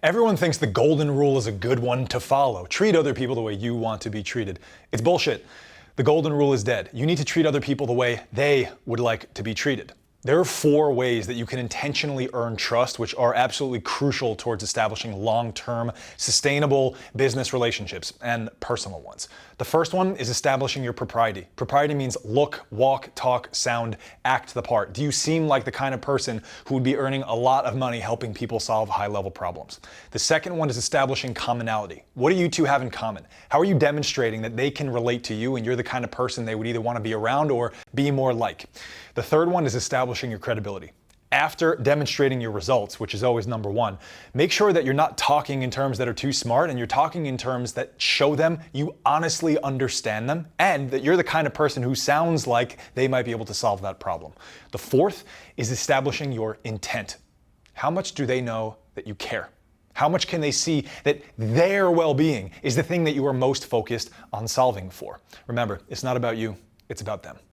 Everyone thinks the golden rule is a good one to follow. Treat other people the way you want to be treated. It's bullshit. The golden rule is dead. You need to treat other people the way they would like to be treated. There are 4 ways that you can intentionally earn trust, which are absolutely crucial towards establishing long-term, sustainable business relationships and personal ones. The first one is establishing your propriety. Propriety means look, walk, talk, sound, act the part. Do you seem like the kind of person who would be earning a lot of money helping people solve high-level problems? The second one is establishing commonality. What do you two have in common? How are you demonstrating that they can relate to you and you're the kind of person they would either want to be around or be more like? The third one is establishing your credibility. After demonstrating your results, which is always number 1, make sure that you're not talking in terms that are too smart and you're talking in terms that show them you honestly understand them and that you're the kind of person who sounds like they might be able to solve that problem. The fourth is establishing your intent. How much do they know that you care? How much can they see that their well-being is the thing that you are most focused on solving for? Remember, it's not about you, it's about them.